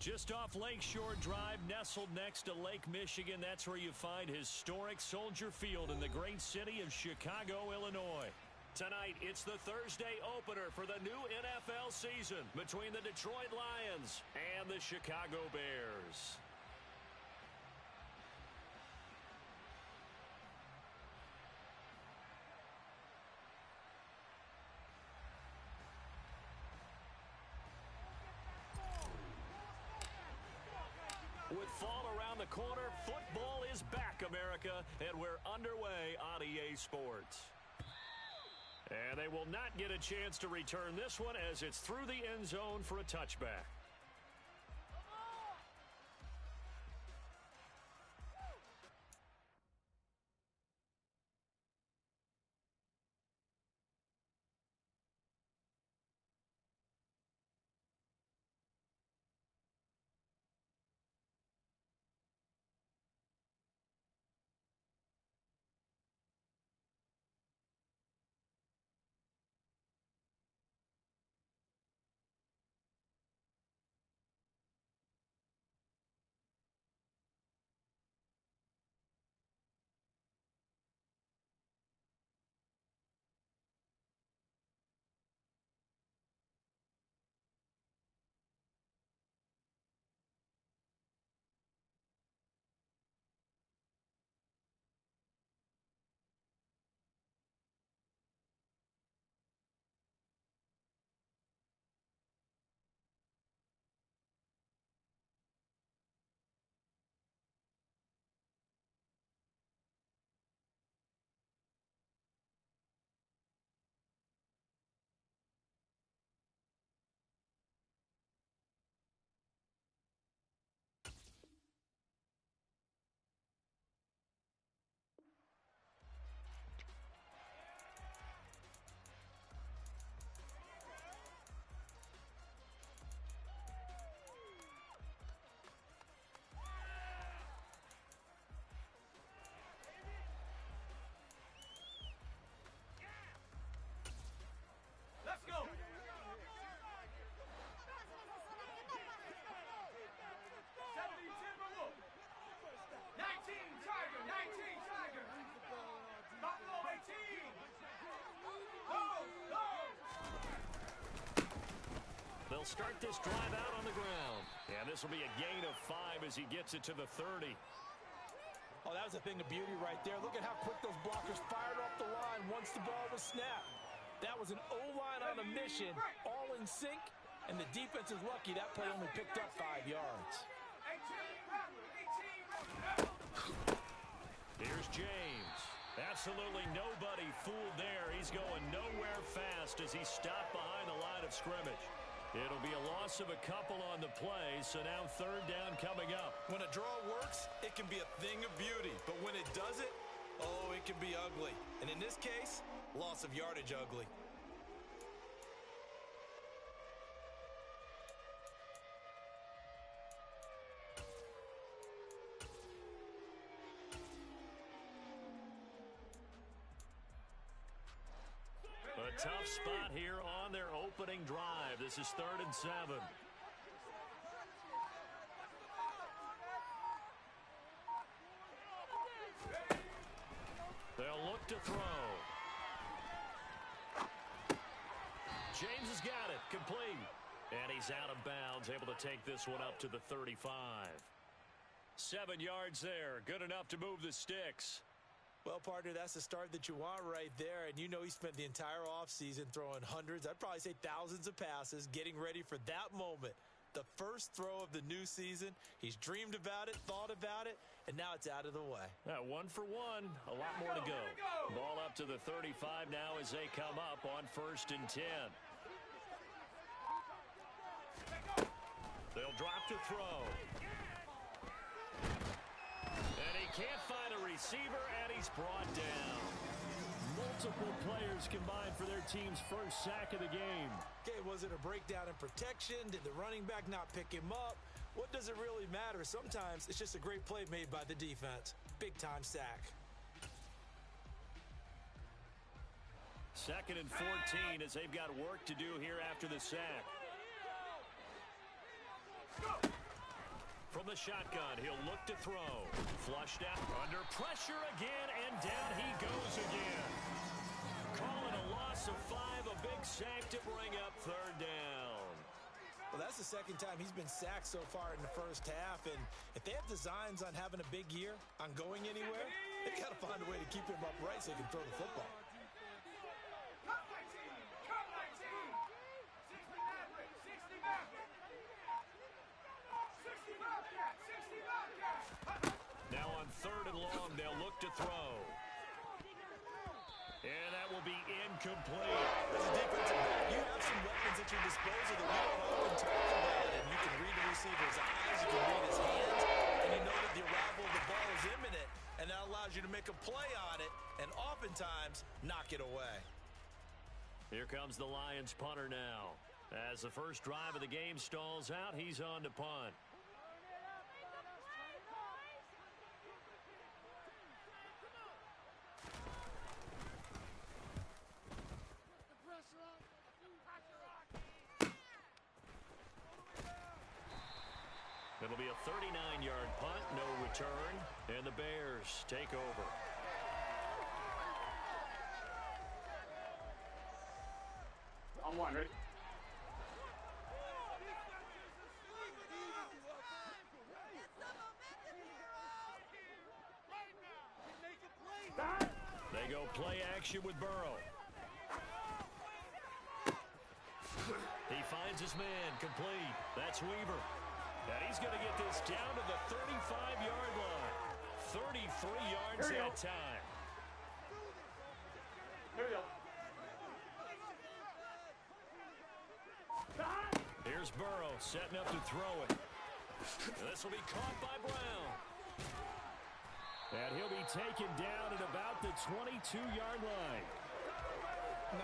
Just off Lakeshore Drive, nestled next to Lake Michigan, that's where you find historic Soldier Field in the great city of Chicago, Illinois. Tonight, it's the Thursday opener for the new NFL season between the Detroit Lions and the Chicago Bears. With fall around the corner, football is back, America, and we're underway on EA Sports. And they will not get a chance to return this one as it's through the end zone for a touchback. Let's go. 19 Tiger. Buffalo 18. Go. They'll start this drive out on the ground. And this will be a gain of 5 as he gets it to the 30. Oh, that was a thing of beauty right there. Look at how quick those blockers fired off the line once the ball was snapped. That was an O-line on a mission, all in sync, and the defense is lucky that play only picked up 5 yards. Here's James. Absolutely nobody fooled there. He's going nowhere fast as he's stopped behind the line of scrimmage. It'll be a loss of a couple on the play, so now third down coming up. When a draw works, it can be a thing of beauty, but when it doesn't, oh, it can be ugly. And in this case, loss of yardage ugly. A tough spot here on their opening drive. This is 3rd and 7. They'll look to throw. James has got it. Complete. And he's out of bounds, able to take this one up to the 35. 7 yards there. Good enough to move the sticks. Well, partner, that's the start that you want right there. And you know he spent the entire offseason throwing hundreds, I'd probably say thousands of passes, getting ready for that moment. The first throw of the new season. He's dreamed about it, thought about it, and now it's out of the way. 1 for 1. A lot more to go. Ball up to the 35 now as they come up on 1st and 10. They'll drop to throw. And he can't find a receiver, and he's brought down. Multiple players combined for their team's first sack of the game. Okay, was it a breakdown in protection? Did the running back not pick him up? What does it really matter? Sometimes it's just a great play made by the defense. Big-time sack. 2nd and 14 as they've got work to do here after the sack. the shotgun. He'll look to throw. Flushed out. Under pressure again, and down he goes again. Calling a loss of 5, a big sack to bring up third down. Well, that's the second time he's been sacked so far in the first half, and if they have designs on having a big year, on going anywhere, they got to find a way to keep him upright so he can throw the football. Cut 19! Cut 19! 60 Maverick! 60 Maverick! 60 Bobcat! 60 Bobcat! Now on third and long, they'll look to throw. And that will be incomplete. As a defensive back, you have some weapons at your disposal that we don't often talk about. And you can read the receiver's eyes, you can read his hands, and you know that the arrival of the ball is imminent, and that allows you to make a play on it and oftentimes knock it away. Here comes the Lions punter now. As the first drive of the game stalls out, he's on to punt. It'll be a 39-yard punt, no return, and the Bears take over. On one, ready? They go play action with Burrow. He finds his man, complete. That's Weaver. And he's going to get this down to the 35-yard line. 33 yards that time. Here we go. Here's Burrow setting up to throw it. This will be caught by Brown. And he'll be taken down at about the 22-yard line.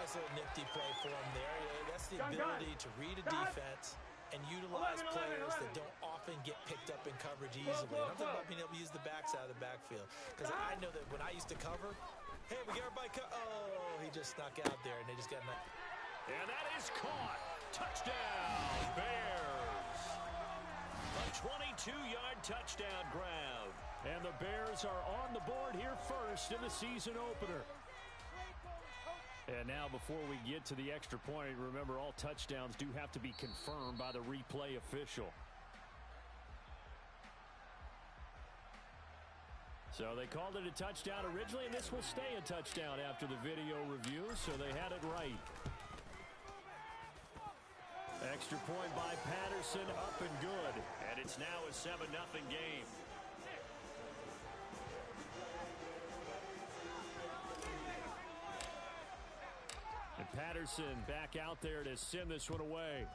Nice little nifty play for him there. Yeah, that's the ability to read a defense and utilize players that don't often get picked up in coverage easily. I'm talking about being able to use the backside of the backfield. Because I know that when I used to cover, hey, we get everybody oh, he just snuck out there, and they just got knocked. And that is caught. Touchdown, Bears. A 22-yard touchdown grab. And the Bears are on the board here first in the season opener. And now before we get to the extra point, remember all touchdowns do have to be confirmed by the replay official. So they called it a touchdown originally, and this will stay a touchdown after the video review, so they had it right. Extra point by Patterson, up and good. And it's now a 7-0 game. And Patterson back out there to send this one away.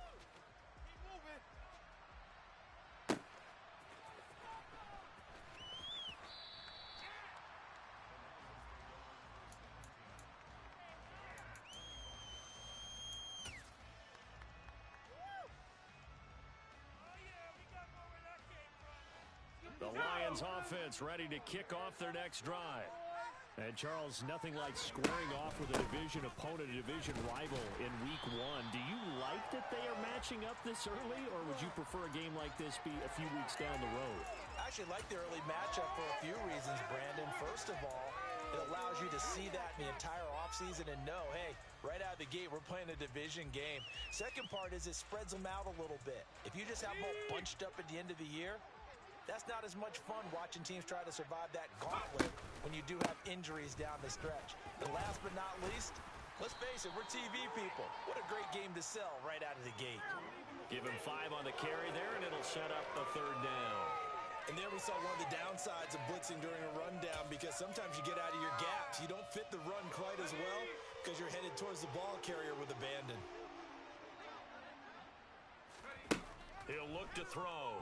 The Lions offense ready to kick off their next drive. And, Charles, nothing like squaring off with a division opponent, a division rival in week 1. Do you like that they are matching up this early, or would you prefer a game like this be a few weeks down the road? I actually like the early matchup for a few reasons, Brandon. First of all, it allows you to see that in the entire offseason and know, hey, right out of the gate, we're playing a division game. Second part is it spreads them out a little bit. If you just have them all bunched up at the end of the year, that's not as much fun watching teams try to survive that gauntlet when you do have injuries down the stretch. And last but not least, let's face it, we're TV people. What a great game to sell right out of the gate. Give him 5 on the carry there, and it'll set up a third down. And there we saw one of the downsides of blitzing during a rundown, because sometimes you get out of your gaps. You don't fit the run quite as well because you're headed towards the ball carrier with abandon. He'll look to throw.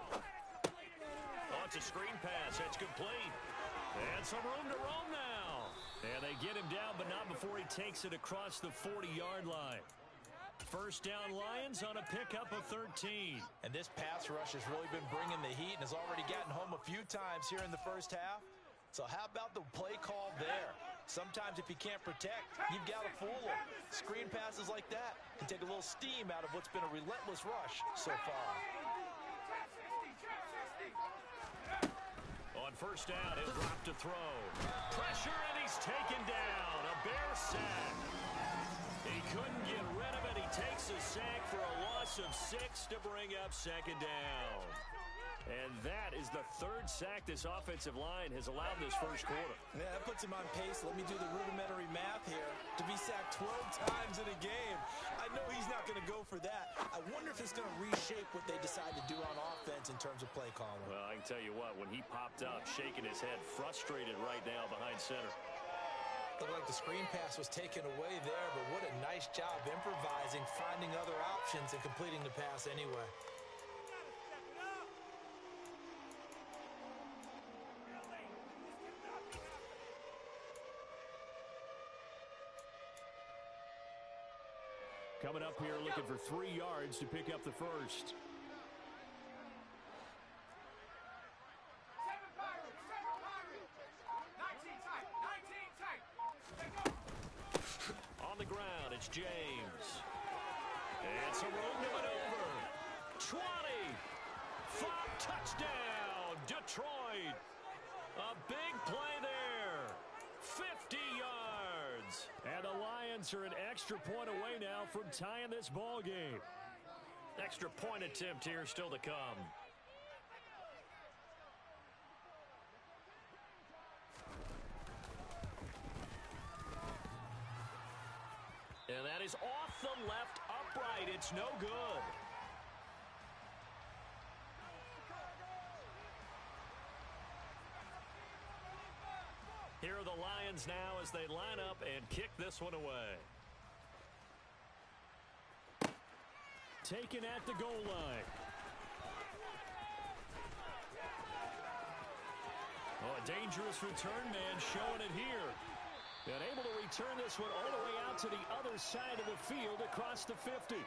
Oh, it's a screen pass. That's complete. And some room to roam now. And they get him down, but not before he takes it across the 40-yard line. First down, Lions on a pickup of 13. And this pass rush has really been bringing the heat and has already gotten home a few times here in the first half. So how about the play call there? Sometimes if you can't protect, you've got to fool them. Screen passes like that can take a little steam out of what's been a relentless rush so far. first down. He'll drop to throw. Pressure, and he's taken down. A Bear sack. He couldn't get rid of it. He takes a sack for a loss of 6 to bring up second down. And that is the third sack this offensive line has allowed this first quarter. Yeah, that puts him on pace. Let me do the rudimentary math here. To be sacked 12 times in a game. I know he's not going to go for that. I wonder if it's going to reshape what they decide to do on offense in terms of play calling. Well, I can tell you what, when he popped up, shaking his head, frustrated right now behind center. Looked like the screen pass was taken away there, but what a nice job improvising, finding other options, and completing the pass anyway. Coming up here looking for 3 yards to pick up the first. 7 Pirates, 7 Pirates. 19 tight, 19 tight. Take go. On the ground, it's James. And some room to maneuver. 20. Flop touchdown, Detroit. A big play there. 50 yards. And the Lions are an extra point away now from tying this ball game. Extra point attempt here still to come. And that is off the left upright. It's no good. Here are the Lions now as they line up and kick this one away. Taken at the goal line. Oh, a dangerous return man showing it here. And able to return this one all the way out to the other side of the field across the 50.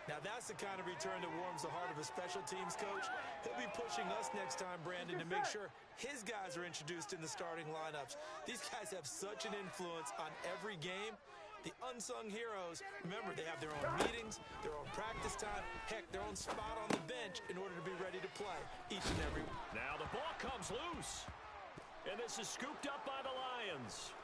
Now that's the kind of return that warms the heart of a special teams coach. He'll be pushing us next time, Brandon, to make sure his guys are introduced in the starting lineups. These guys have such an influence on every game. The unsung heroes, remember, they have their own meetings, their own practice time, heck, their own spot on the bench in order to be ready to play each and every. Now the ball comes loose. And this is scooped up by the Lions.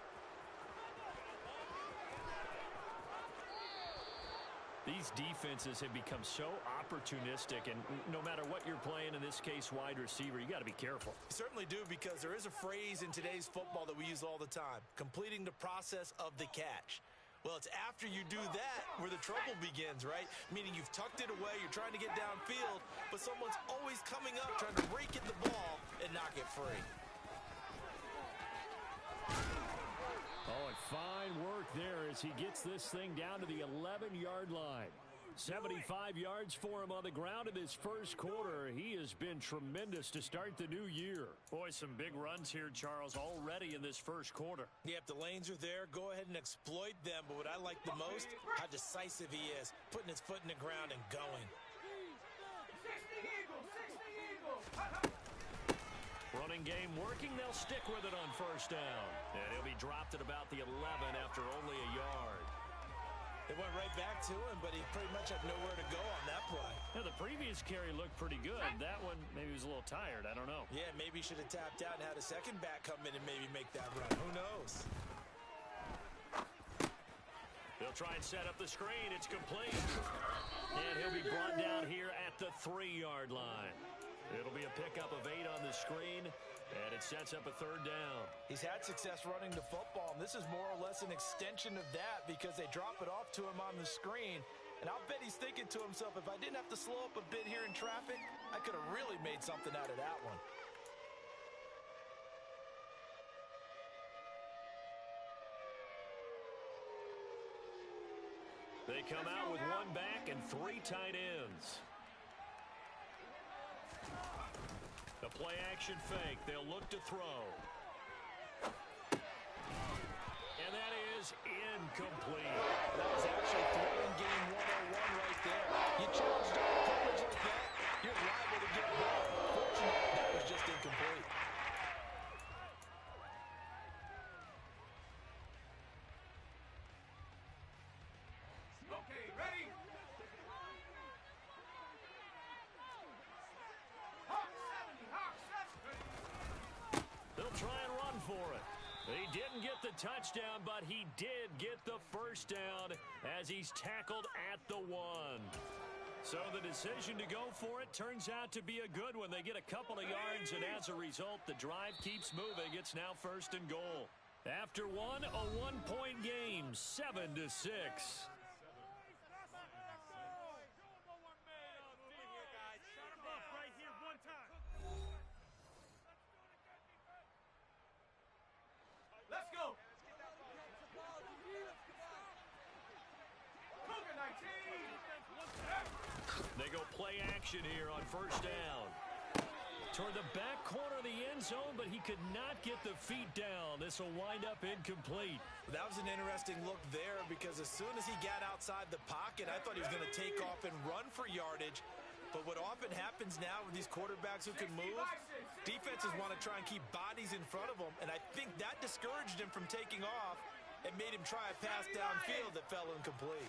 These defenses have become so opportunistic, and no matter what you're playing, in this case wide receiver, you got to be careful. You certainly do, because there is a phrase in today's football that we use all the time, completing the process of the catch. Well, it's after you do that where the trouble begins, right? Meaning you've tucked it away, you're trying to get downfield, but someone's always coming up trying to rake at the ball and knock it free. Oh, and fine work there as he gets this thing down to the 11-yard line. 75 yards for him on the ground in this first quarter. He has been tremendous to start the new year. Boy, some big runs here, Charles, already in this first quarter. Yeah, if the lanes are there, go ahead and exploit them. But what I like the most, how decisive he is, putting his foot in the ground and going. 60 Eagles, 60 Eagles. Running game working. They'll stick with it on first down. And he'll be dropped at about the 11 after only a yard. They went right back to him, but he pretty much had nowhere to go on that play. Now, the previous carry looked pretty good. That one, maybe he was a little tired. I don't know. Yeah, maybe he should have tapped out and had a second back come in and maybe make that run. Who knows? They'll try and set up the screen. It's complete. And he'll be brought down here at the 3-yard line. It'll be a pickup of 8 on the screen, and it sets up a third down. He's had success running the football, and this is more or less an extension of that because they drop it off to him on the screen. And I'll bet he's thinking to himself, if I didn't have to slow up a bit here in traffic, I could have really made something out of that one. They come out with 1 back and 3 tight ends. The play-action fake. They'll look to throw. And that is incomplete. That was actually throwing game 101 right there. You challenge double coverage like that, you're liable to get burned. Fortunately, that was just incomplete. Okay, ready? Hawk 70, Hawk 70. the touchdown, but he did get the first down as he's tackled at the 1. So the decision to go for it turns out to be a good one. They get a couple of yards, and as a result, the drive keeps moving. It's now 1st and goal. After one, a 1-point game, 7-6. Let's go. Cougar 19. They go play action here on 1st down. Toward the back corner of the end zone, but he could not get the feet down. This will wind up incomplete. That was an interesting look there because as soon as he got outside the pocket, I thought he was going to take off and run for yardage. But what often happens now with these quarterbacks who can move, defenses want to try and keep bodies in front of them, and I think that discouraged him from taking off and made him try a pass downfield that fell incomplete.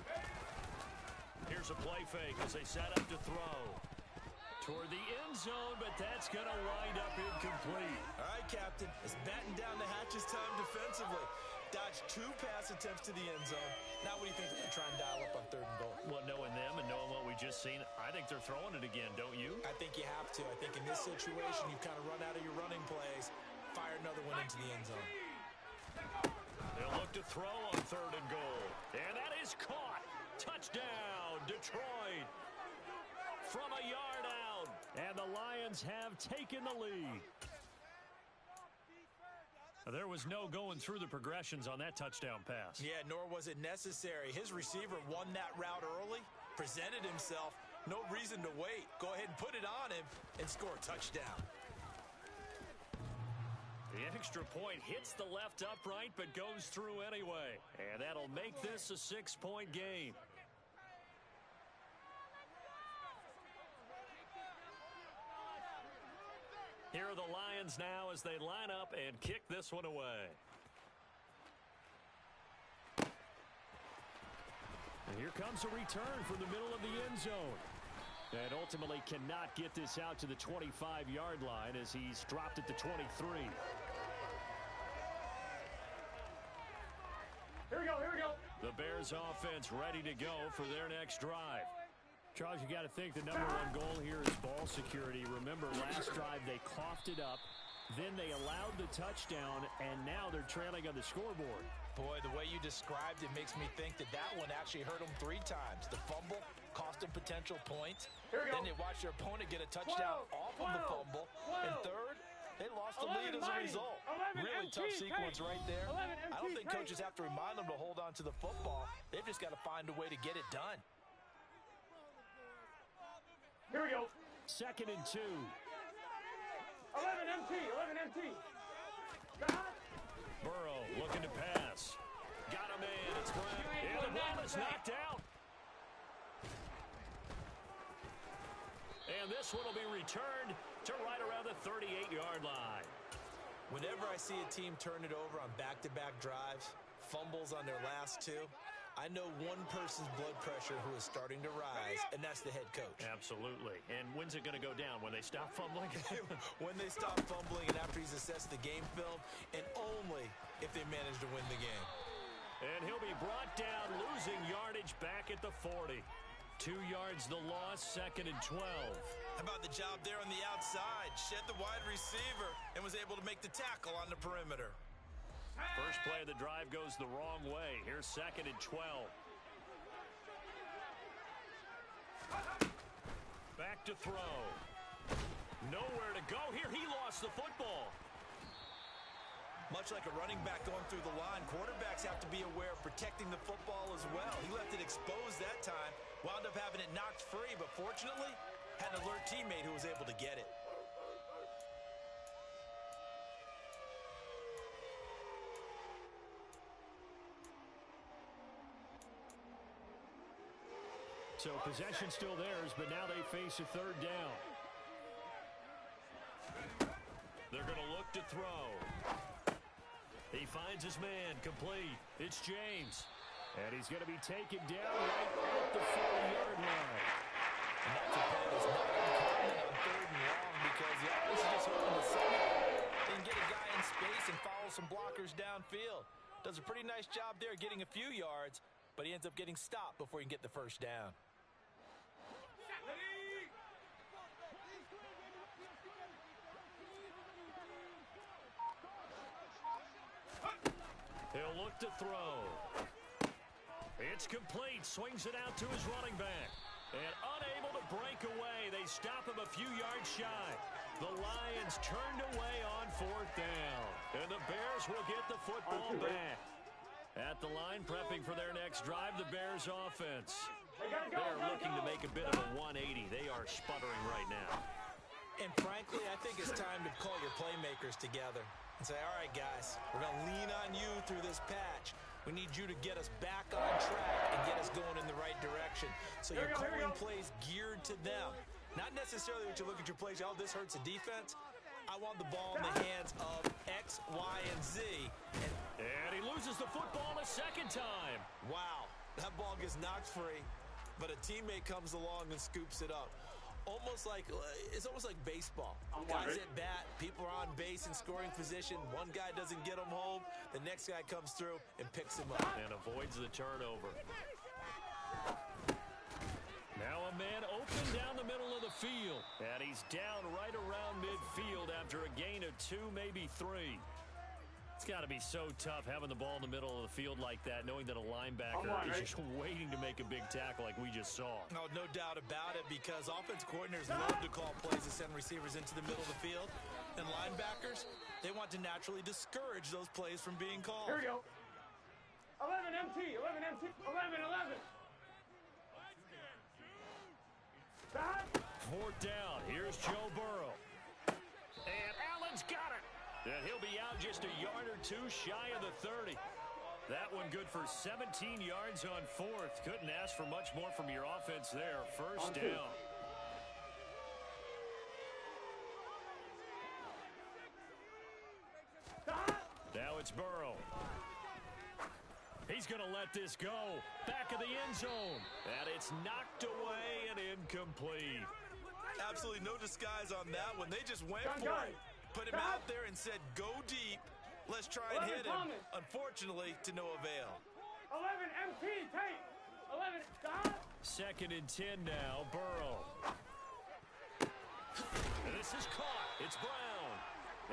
Here's a play fake as they set up to throw. Toward the end zone, but that's going to wind up incomplete. All right, Captain, it's batten down the hatches time defensively. Dodged 2 pass attempts to the end zone. Now what do you think they're going to try and dial up on 3rd and goal? Well, knowing them and knowing what we just seen, I think they're throwing it again, don't you? I think you have to. I think in this situation, you kind of run out of your running plays, fire another one into the end zone. They'll look to throw on 3rd and goal. And that is caught. Touchdown, Detroit. From a yard out. And the Lions have taken the lead. There was no going through the progressions on that touchdown pass. Yeah, nor was it necessary. His receiver won that route early, presented himself. No reason to wait. Go ahead and put it on him and score a touchdown. The extra point hits the left upright but goes through anyway. And that'll make this a 6-point game. Here are the Lions now as they line up and kick this one away. And here comes a return from the middle of the end zone. And ultimately cannot get this out to the 25-yard line as he's dropped at the 23. Here we go, here we go. The Bears offense ready to go for their next drive. Charles, you got to think the #1 goal here is ball security. Remember, last drive they coughed it up. Then they allowed the touchdown, and now they're trailing on the scoreboard. Boy, the way you described it makes me think that one actually hurt them 3 times. The fumble cost them potential points. Then they watched their opponent get a touchdown off of the fumble. And third, they lost the lead as a result. Really tough sequence right there. I don't think coaches have to remind them to hold on to the football. They've just got to find a way to get it done. Here we go. 2nd and 2. 11 MT. Burrow looking to pass. Got a man. It's Brown. And the ball is knocked out. And this one will be returned to right around the 38-yard line. Whenever I see a team turn it over on back-to-back drives, fumbles on their last 2, I know one person's blood pressure who is starting to rise, and that's the head coach. Absolutely. And when's it going to go down? When they stop fumbling? When they stop fumbling and after he's assessed the game film, and only if they manage to win the game. And he'll be brought down, losing yardage back at the 40. 2 yards the loss, 2nd and 12. How about the job there on the outside? Shed the wide receiver and was able to make the tackle on the perimeter. First play of the drive goes the wrong way. Here's 2nd and 12. Back to throw. Nowhere to go here. He lost the football. Much like a running back going through the line, quarterbacks have to be aware of protecting the football as well. He left it exposed that time, wound up having it knocked free, but fortunately, had an alert teammate who was able to get it. So possession still theirs, but now they face a 3rd down. They're going to look to throw. He finds his man, complete. It's James. And he's going to be taken down right at the 40-yard line. And that's a play that's not uncommon on 3rd and long because the offense is just hoping to set it and get a guy in space and follow some blockers downfield. Does a pretty nice job there getting a few yards, but he ends up getting stopped before he can get the first down. He'll look to throw. It's complete. Swings it out to his running back. And unable to break away. They stop him a few yards shy. The Lions turned away on fourth down. And the Bears will get the football back. At the line, prepping for their next drive, the Bears offense. They're looking to make a bit of a 180. They are sputtering right now. And frankly, I think it's time to call your playmakers together and say, all right, guys, we're going to lean on you through this patch. We need you to get us back on track and get us going in the right direction. So you're calling plays geared to them. Not necessarily that you look at your plays, oh, this hurts the defense. I want the ball in the hands of X, Y, and Z. And he loses the football a second time. Wow, that ball gets knocked free, but a teammate comes along and scoops it up. It's almost like baseball. Guys at bat, people are on base in scoring position. One guy doesn't get him home. The next guy comes through and picks him up. And avoids the turnover. Now a man open down the middle of the field. And he's down right around midfield after a gain of 2, maybe 3. It's got to be so tough having the ball in the middle of the field like that, knowing that a linebacker is just waiting to make a big tackle like we just saw. No doubt about it, because offense coordinators love to call plays to send receivers into the middle of the field. And linebackers, they want to naturally discourage those plays from being called. Here we go. 11 MT, 11 MT, 11, 11. Fourth down. Here's Joe Burrow. And Allen's got it. And he'll be out just a yard or 2 shy of the 30. That one good for 17 yards on fourth. Couldn't ask for much more from your offense there. First down. Now it's Burrow. He's going to let this go. Back of the end zone. And it's knocked away and incomplete. Absolutely no disguise on that one. They just went for it. Put him out there and said, go deep. Let's try and hit him. Unfortunately, to no avail. 11 MT, take. 11, stop. Second and 10 now, Burrow. This is caught. It's Brown.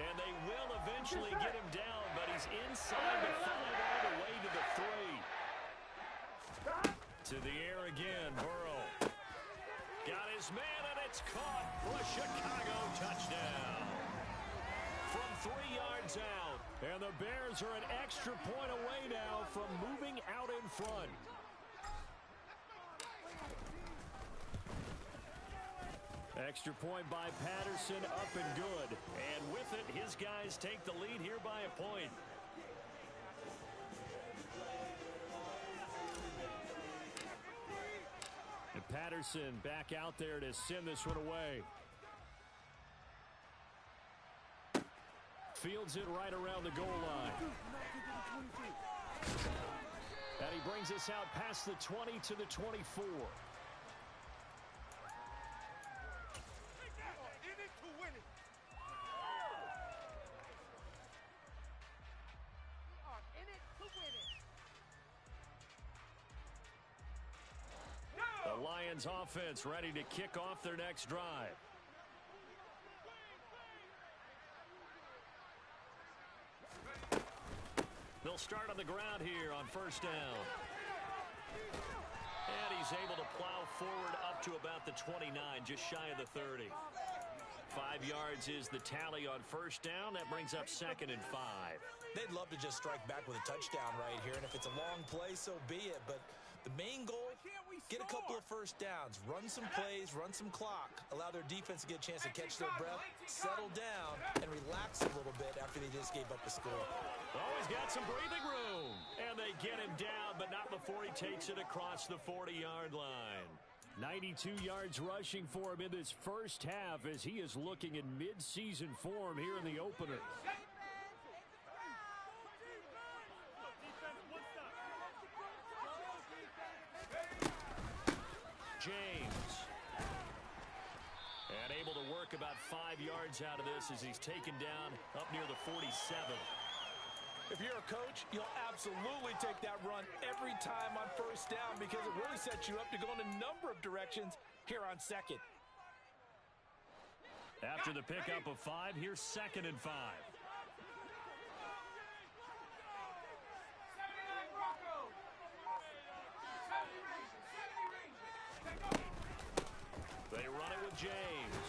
And they will eventually get him down, but he's inside the 5 all the way to the 3. To the air again, Burrow. Got his man, and it's caught for a Chicago touchdown. From 3 yards out, and the Bears are an extra point away now from moving out in front. Extra point by Patterson, up and good. And with it, his guys take the lead here by a point. And Patterson back out there to send this one away. Fields it right around the goal line. And he brings us out past the 20 to the 24. The Lions offense ready to kick off their next drive. They'll start on the ground here on first down. And he's able to plow forward up to about the 29, just shy of the 30. 5 yards is the tally on first down. That brings up second and 5. They'd love to just strike back with a touchdown right here, and if it's a long play, so be it. But the main goal, get a couple of first downs, run some plays, run some clock, allow their defense to get a chance to catch their breath, settle down, and relax a little bit after they just gave up the score. Always got some breathing room. And they get him down, but not before he takes it across the 40-yard line. 92 yards rushing for him in this first half as he is looking in mid-season form here in the opener. James. And able to work about 5 yards out of this as he's taken down up near the 47. If you're a coach, you'll absolutely take that run every time on first down because it really sets you up to go in a number of directions here on second. After the pickup of 5, here's 2nd and 5. 79 Broncos. 70 Rangers. They run it with James.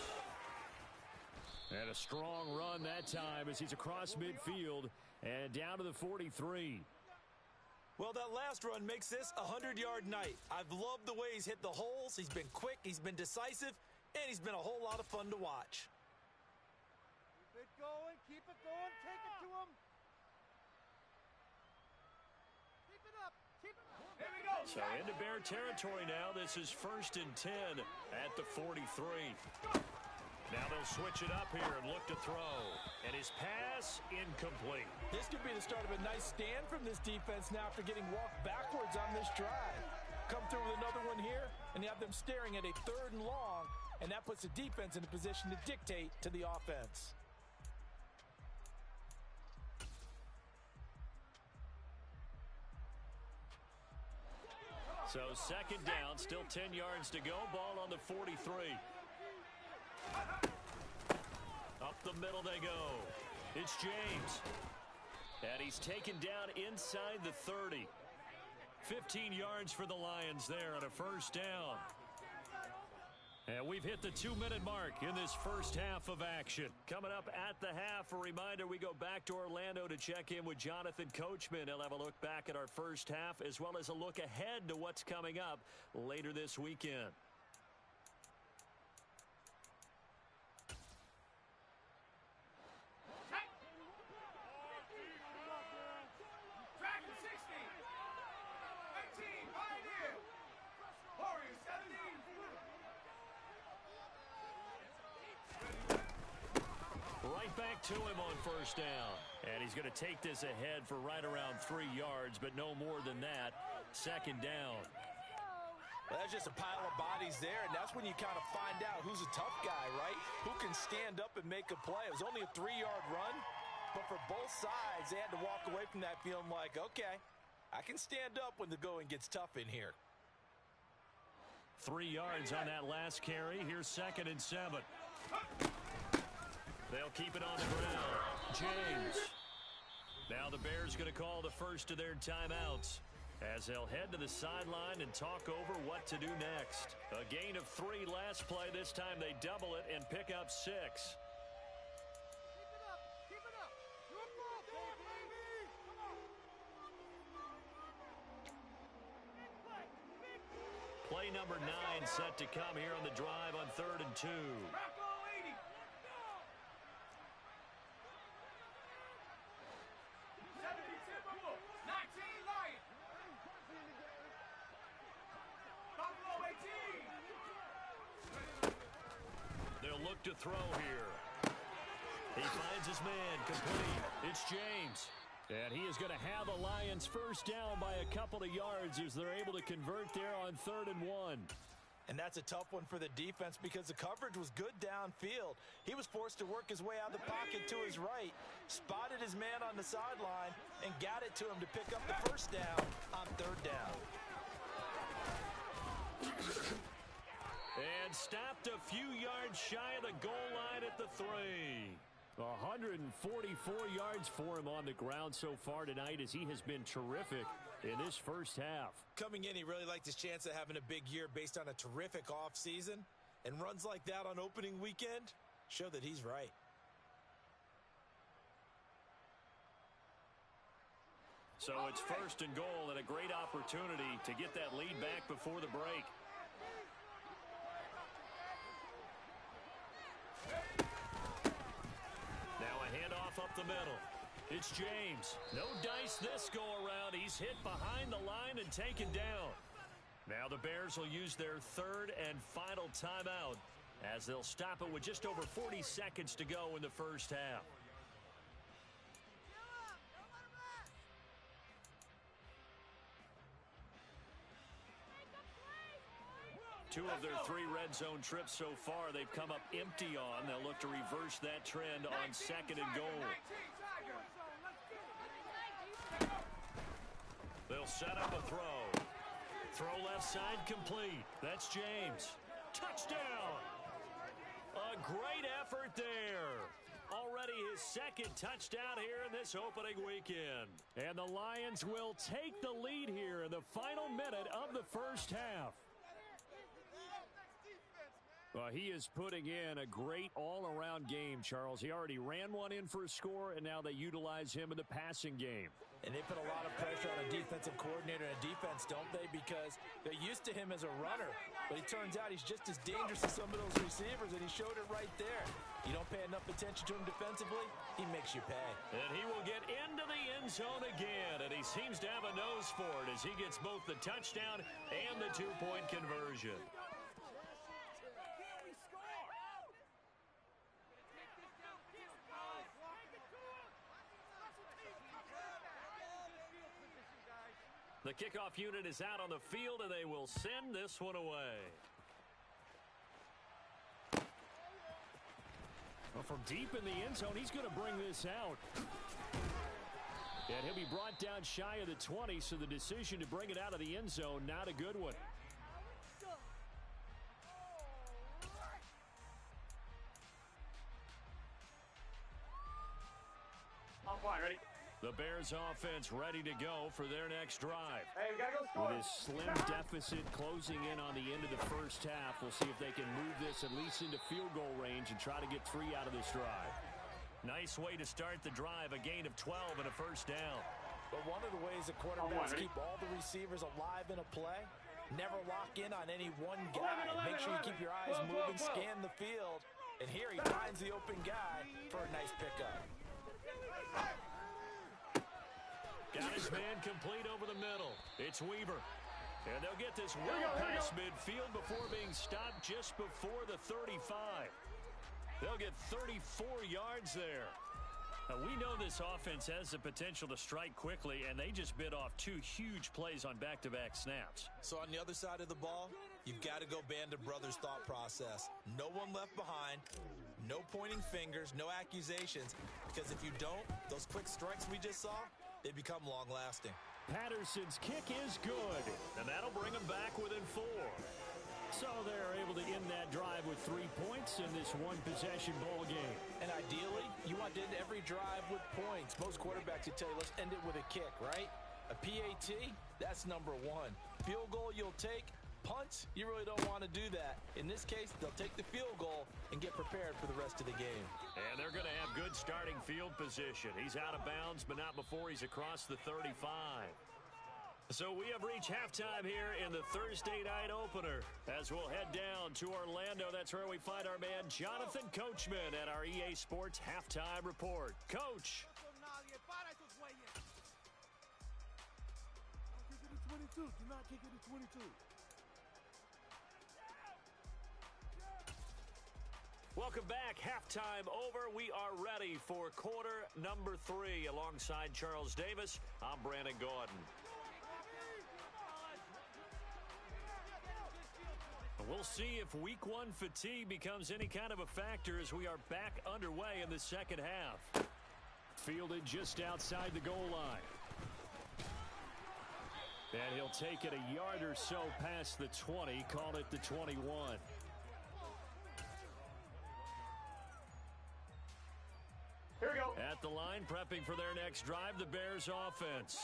And a strong run that time as he's across midfield and down to the 43. Well, that last run makes this a 100-yard night. I've loved the way he's hit the holes. He's been quick, he's been decisive, and he's been a whole lot of fun to watch. Keep it going, take it to him. Keep it up. Here we go. So into Bear territory now. This is 1st and 10 at the 43. Now they'll switch it up here and look to throw. And his pass incomplete. This could be the start of a nice stand from this defense now after getting walked backwards on this drive. Come through with another one here, and you have them staring at a 3rd and long, and that puts the defense in a position to dictate to the offense. So 2nd down, still 10 yards to go. Ball on the 43. Up the middle they go. It's James. And he's taken down inside the 30. 15 yards for the Lions there on a 1st down. And we've hit the 2-minute mark in this first half of action. Coming up at the half, a reminder, we go back to Orlando to check in with Jonathan Coachman. He'll have a look back at our first half as well as a look ahead to what's coming up later this weekend. To him on 1st down. And he's going to take this ahead for right around 3 yards, but no more than that. 2nd down. Well, that's just a pile of bodies there, and that's when you kind of find out who's a tough guy, right? Who can stand up and make a play. It was only a 3-yard run, but for both sides, they had to walk away from that feeling like, okay, I can stand up when the going gets tough in here. 3 yards on that last carry. Here's 2nd and 7. They'll keep it on the ground. James. Now the Bears going to call the first of their timeouts as they'll head to the sideline and talk over what to do next. A gain of 3 last play. This time they double it and pick up 6. Keep it up. Good ball, baby. Come on. Play number 9 set to come here on the drive on 3rd and 2. To throw here. He finds his man complete. It's James. And he is going to have the Lions first down by a couple of yards as they're able to convert there on 3rd and 1. And that's a tough one for the defense because the coverage was good downfield. He was forced to work his way out of the pocket to his right, spotted his man on the sideline, and got it to him to pick up the first down on 3rd down. And stopped a few yards shy of the goal line at the 3. 144 yards for him on the ground so far tonight as he has been terrific in this first half. Coming in, he really liked his chance of having a big year based on a terrific offseason. And runs like that on opening weekend show that he's right. So it's 1st and goal and a great opportunity to get that lead back before the break. Now a handoff up the middle. It's James. No dice this go around. He's hit behind the line and taken down. Now the Bears will use their 3rd and final timeout as they'll stop it with just over 40 seconds to go in the first half. Two of their 3 red zone trips so far they've come up empty on. They'll look to reverse that trend on 2nd and goal. They'll set up a throw. Throw left side complete. That's James. Touchdown. A great effort there. Already his second touchdown here in this opening weekend. And the Lions will take the lead here in the final minute of the first half. Well, he is putting in a great all-around game, Charles. He already ran one in for a score, and now they utilize him in the passing game. And they put a lot of pressure on a defensive coordinator and a defense, don't they? Because they're used to him as a runner. But it turns out he's just as dangerous as some of those receivers, and he showed it right there. You don't pay enough attention to him defensively, he makes you pay. And he will get into the end zone again, and he seems to have a nose for it as he gets both the touchdown and the two-point conversion. The kickoff unit is out on the field, and they will send this one away. Well, from deep in the end zone, he's going to bring this out. And he'll be brought down shy of the 20, so the decision to bring it out of the end zone, not a good one. On point, ready? The Bears offense ready to go for their next drive. Hey, we gotta go score. With his slim deficit closing in on the end of the first half, we'll see if they can move this at least into field goal range and try to get 3 out of this drive. Nice way to start the drive, a gain of 12 and a first down. But one of the ways the quarterbacks keep all the receivers alive in a play, never lock in on any one guy. Make sure you keep your eyes moving, scan the field. And here he finds the open guy for a nice pickup. Got his man complete over the middle. It's Weaver. And they'll get this well past midfield before being stopped just before the 35. They'll get 34 yards there. Now, we know this offense has the potential to strike quickly, and they just bit off 2 huge plays on back-to-back snaps. So on the other side of the ball, you've got to go Band of Brothers thought process. No one left behind, no pointing fingers, no accusations, because if you don't, those quick strikes we just saw, they become long-lasting. Patterson's kick is good, and that'll bring them back within 4. So they're able to end that drive with 3 points in this one-possession ball game. And ideally, you want to end every drive with points. Most quarterbacks would tell you, let's end it with a kick, right? A PAT, that's number 1. Field goal you'll take. Punts, you really don't want to do that. In this case, they'll take the field goal and get prepared for the rest of the game. And they're going to have good starting field position. He's out of bounds, but not before he's across the 35. So we have reached halftime here in the Thursday night opener. As we'll head down to Orlando, that's where we find our man Jonathan Coachman at our EA Sports Halftime Report. Coach. Kick it to 22. Do not kick it to 22. Welcome back. Halftime over. We are ready for quarter number 3. Alongside Charles Davis, I'm Brandon Gordon. We'll see if week 1 fatigue becomes any kind of a factor as we are back underway in the second half. Fielded just outside the goal line. And he'll take it a yard or so past the 20, call it the 21. Here we go. At the line, prepping for their next drive, the Bears offense.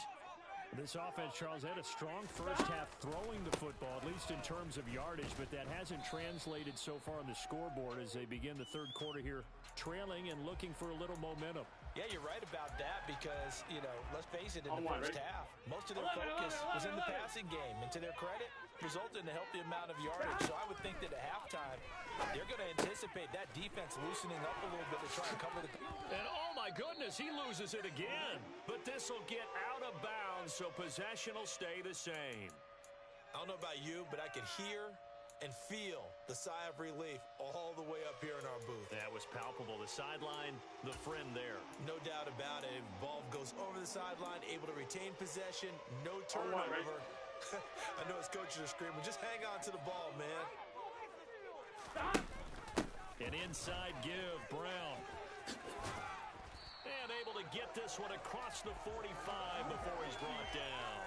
This offense, Charles, had a strong first half throwing the football, at least in terms of yardage, but that hasn't translated so far on the scoreboard as they begin the third quarter here, trailing and looking for a little momentum. Yeah, you're right about that because, let's face it, in the first half, most of their focus was in the passing game. And to their credit, resulted in a healthy amount of yardage. So I would think that at halftime, they're going to anticipate that defense loosening up a little bit to try and cover the... And oh my goodness, he loses it again. But this will get out of bounds, so possession will stay the same. I don't know about you, but I could hear and feel the sigh of relief all the way up here in our booth. That was palpable. The sideline, the friend there. No doubt about it. Ball goes over the sideline, able to retain possession, no turnover. I know his coaches are screaming, just hang on to the ball, man. An inside give, Brown. And able to get this one across the 45 before he's brought down.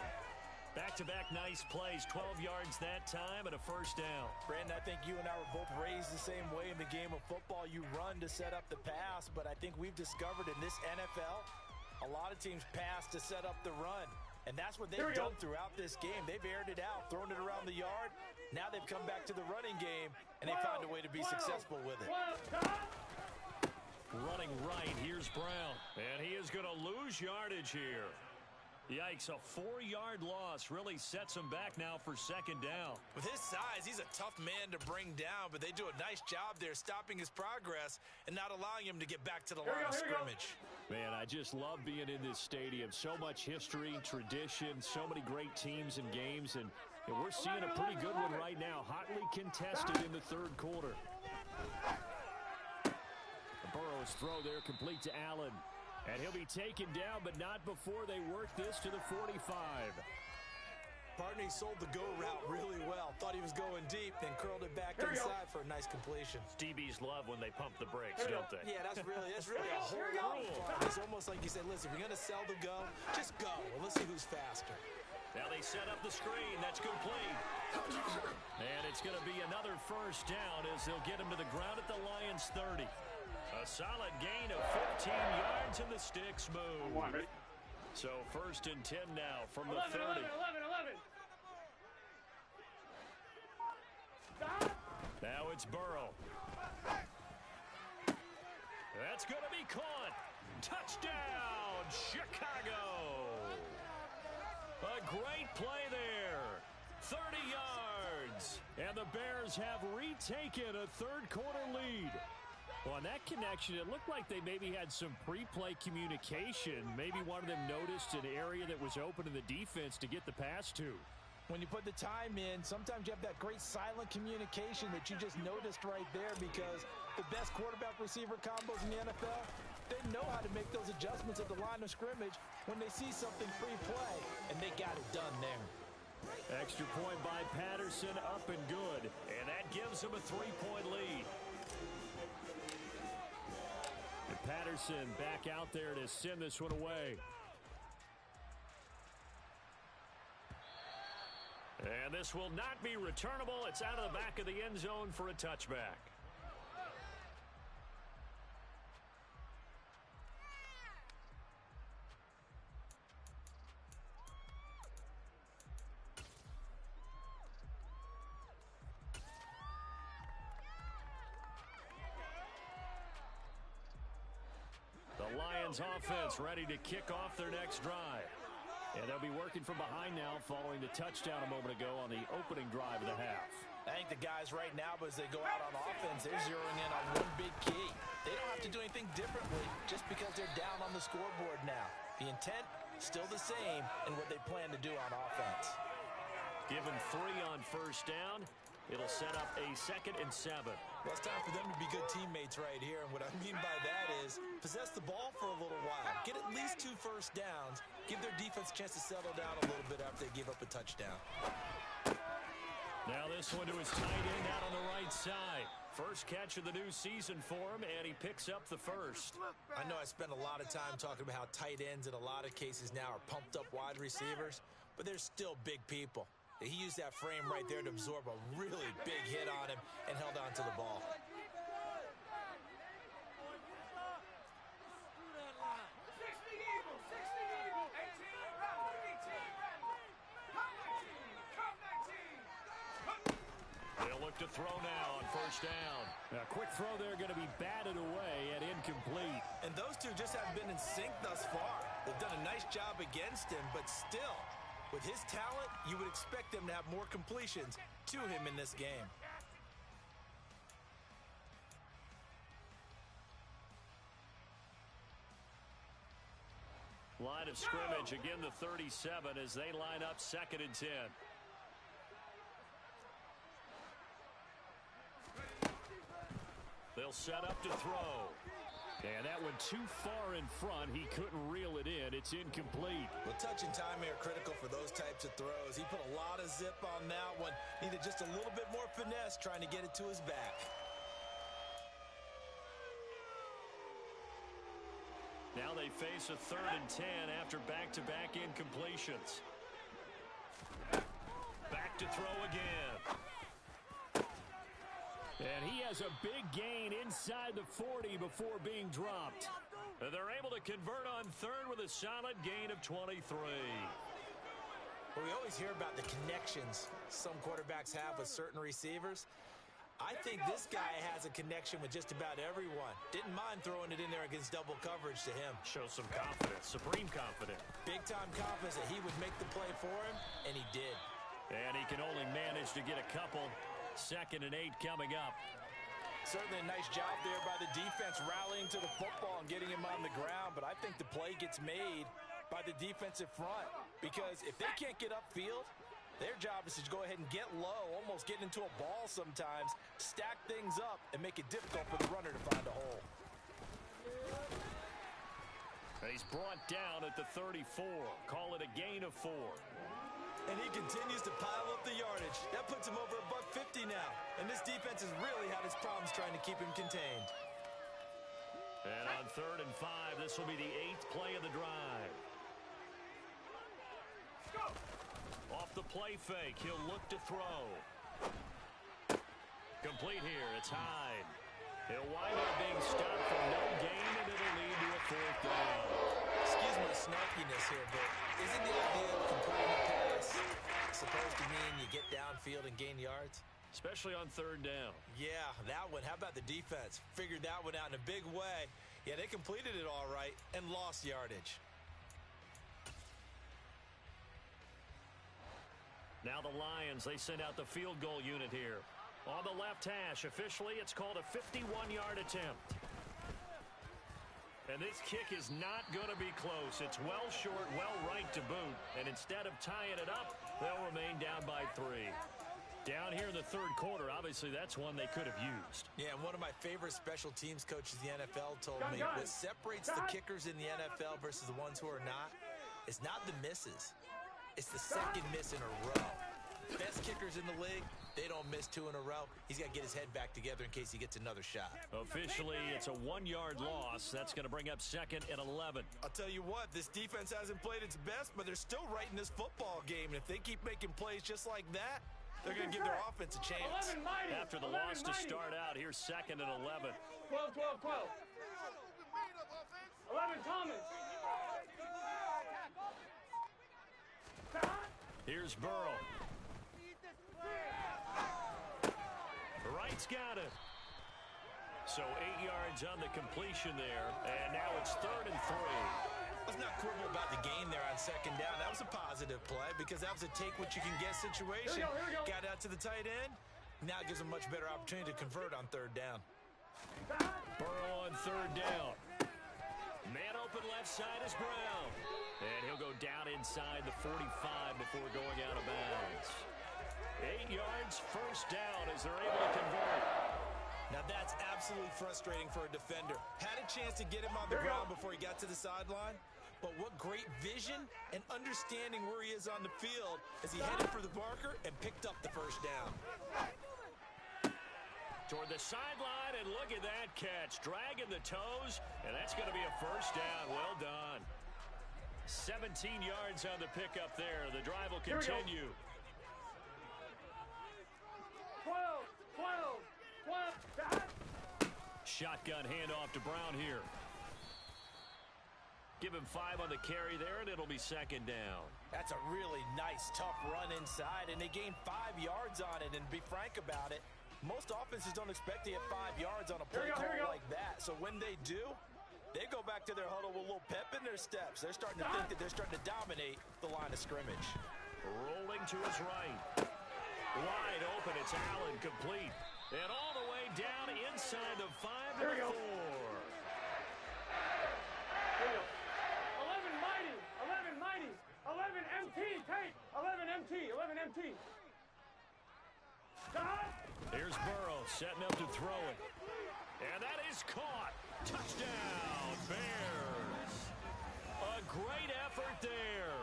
Back-to-back nice plays, 12 yards that time and a first down. Brandon, I think you and I were both raised the same way in the game of football. You run to set up the pass, but I think we've discovered in this NFL, a lot of teams pass to set up the run. And that's what they've done throughout this game. They've aired it out, thrown it around the yard. Now they've come back to the running game, and they found a way to be successful with it. Running right, here's Brown. And he is going to lose yardage here. Yikes, a 4-yard loss really sets him back now for second down. With his size, he's a tough man to bring down, but they do a nice job there stopping his progress and not allowing him to get back to the line of scrimmage. Man, I just love being in this stadium. So much history, tradition, so many great teams and games, and we're seeing a pretty good one right now. Hotly contested in the third quarter. Burrow's throw there complete to Allen. And he'll be taken down, but not before they work this to the 45. Partner, he sold the go route really well. Thought he was going deep, then curled it back inside for a nice completion. DBs love when they pump the brakes, don't they? Yeah, that's really a whole lot of fun. It's almost like you said, listen, if you're going to sell the go, just go. And let's see who's faster. Now they set up the screen. That's complete. And it's going to be another first down as they'll get him to the ground at the Lions' 30. A solid gain of 15 yards and the sticks move. So first and 10 now from the 30. 11. Now it's Burrow. That's going to be caught. Touchdown, Chicago. A great play there. 30 yards. And the Bears have retaken a third-quarter lead. Well, on that connection, it looked like they maybe had some pre-play communication. Maybe one of them noticed an area that was open in the defense to get the pass to. When you put the time in, sometimes you have that great silent communication that you just noticed right there, because the best quarterback-receiver combos in the NFL, they know how to make those adjustments at the line of scrimmage when they see something pre-play, and they got it done there. Extra point by Patterson, up and good. And that gives him a 3-point lead. And Patterson back out there to send this one away. And this will not be returnable. It's out of the back of the end zone for a touchback. The Lions offense ready to kick off their next drive. And they'll be working from behind now following the touchdown a moment ago on the opening drive of the half. I think the guys right now, as they go out on offense, they're zeroing in on one big key. They don't have to do anything differently just because they're down on the scoreboard now. The intent, still the same in what they plan to do on offense. Given 3 on first down, it'll set up a 2nd and 7. Well, it's time for them to be good teammates right here. And what I mean by that is possess the ball for a little while. Get at least 2 first downs. Give their defense a chance to settle down a little bit after they give up a touchdown. Now this one to his tight end out on the right side. First catch of the new season for him, and he picks up the first. I know I spend a lot of time talking about how tight ends in a lot of cases now are pumped up wide receivers, but they're still big people. He used that frame right there to absorb a really big hit on him and held on to the ball. 60 Eagles, 18 round, 18 round. Come 19. They'll look to throw now on first down. A quick throw there going to be batted away and incomplete. And those two just haven't been in sync thus far. They've done a nice job against him, but still, with his talent, you would expect them to have more completions to him in this game. Line of scrimmage, again the 37 as they line up 2nd and 10. They'll set up to throw. And that one too far in front. He couldn't reel it in. It's incomplete. Well, touch and timing are critical for those types of throws. He put a lot of zip on that one. Needed just a little bit more finesse trying to get it to his back. Now they face a 3rd and 10 after back-to-back incompletions. back to throw again. And he has a big gain inside the 40 before being dropped. And they're able to convert on third with a solid gain of 23. Well, we always hear about the connections some quarterbacks have with certain receivers. I think this guy has a connection with just about everyone. Didn't mind throwing it in there against double coverage to him. Shows some confidence, supreme confidence. Big-time confidence that he would make the play for him, and he did. And he can only manage to get a couple. 2nd and 8 coming up. Certainly a nice job there by the defense rallying to the football and getting him on the ground, but I think the play gets made by the defensive front because if they can't get upfield, their job is to go ahead and get low, almost get into a ball sometimes, stack things up, and make it difficult for the runner to find a hole. He's brought down at the 34. Call it a gain of 4. And he continues to pile up the yardage. That puts him over a $150 now. And this defense has really had its problems trying to keep him contained. And on 3rd and 5, this will be the 8th play of the drive. Off the play fake, he'll look to throw. Complete here, it's Hyde. He'll wind up being stopped for no gain, and it'll lead to a 4th down. Excuse my snarkiness here, but isn't the idea of completing a pass supposed to mean you get downfield and gain yards? Especially on 3rd down. Yeah, that one. How about the defense? Figured that one out in a big way. Yeah, they completed it all right and lost yardage. Now the Lions, they send out the field goal unit here. On the left hash, officially, it's called a 51-yard attempt. And this kick is not going to be close. It's well short, well right to boot. And instead of tying it up, they'll remain down by 3. Down here in the 3rd quarter, obviously that's one they could have used. Yeah, and one of my favorite special teams coaches in the NFL told me what separates the kickers in the NFL versus the ones who are not is not the misses. It's the second miss in a row. Best kickers in the league, they don't miss 2 in a row. He's got to get his head back together in case he gets another shot. Officially, it's a 1-yard loss. That's going to bring up 2nd and 11. I'll tell you what, this defense hasn't played its best, but they're still right in this football game. And if they keep making plays just like that, they're going to give their offense a chance. After the loss to start out, here's 2nd and 11. 12, 12, 12. 11, Thomas. Here's Burrow. Wright's got it. So 8 yards on the completion there. And now it's 3rd and 3. Let's not quibble about the gain there on 2nd down. That was a positive play because that was a take-what-you-can-get situation. Here we go. Got out to the tight end. Now it gives them a much better opportunity to convert on 3rd down. Burrow on 3rd down. Man open left side is Brown. And he'll go down inside the 45 before going out of bounds. 8 yards, 1st down as they're able to convert. Now that's absolutely frustrating for a defender. Had a chance to get him on the ground before he got to the sideline, but what great vision and understanding where he is on the field as he headed for the marker and picked up the 1st down. Toward the sideline, and look at that catch. Dragging the toes, and that's going to be a 1st down. Well done. 17 yards on the pickup there. The drive will continue. 12, 12, 12. Shotgun handoff to Brown here. Give him 5 on the carry there, and it'll be 2nd down. That's a really nice, tough run inside, and they gained 5 yards on it. And be frank about it, most offenses don't expect to get 5 yards on a play call like that. So when they do, they go back to their huddle with a little pep in their steps. They're starting to think that they're starting to dominate the line of scrimmage. Rolling to his right. Wide open, it's Allen, complete. And all the way down inside the 5 and 4. 11 mighty, 11 mighty, 11 MT, take, 11 MT, 11 MT. Here's Burrow setting up to throw it. And that is caught. Touchdown, Bears. A great effort there.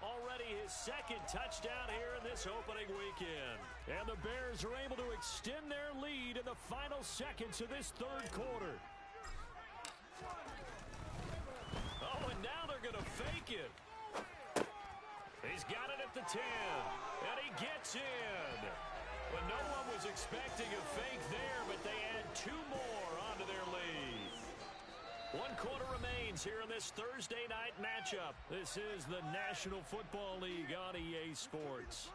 Already his 2nd touchdown here in this opening weekend. And the Bears are able to extend their lead in the final seconds of this 3rd quarter. Oh, and now they're going to fake it. He's got it at the 10. And he gets in. Well, no one was expecting a fake there, but they add 2 more onto their lead. 1 quarter remains here in this Thursday night matchup. This is the National Football League on EA Sports.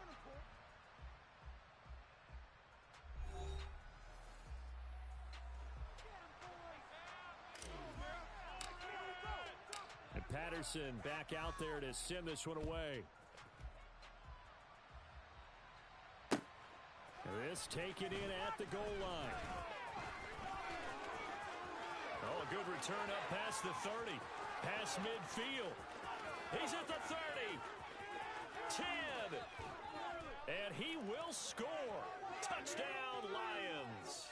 And Patterson back out there to send this one away. This taken in at the goal line. Oh, a good return up past the 30. Past midfield. He's at the 30. 10. And he will score. Touchdown, Lions.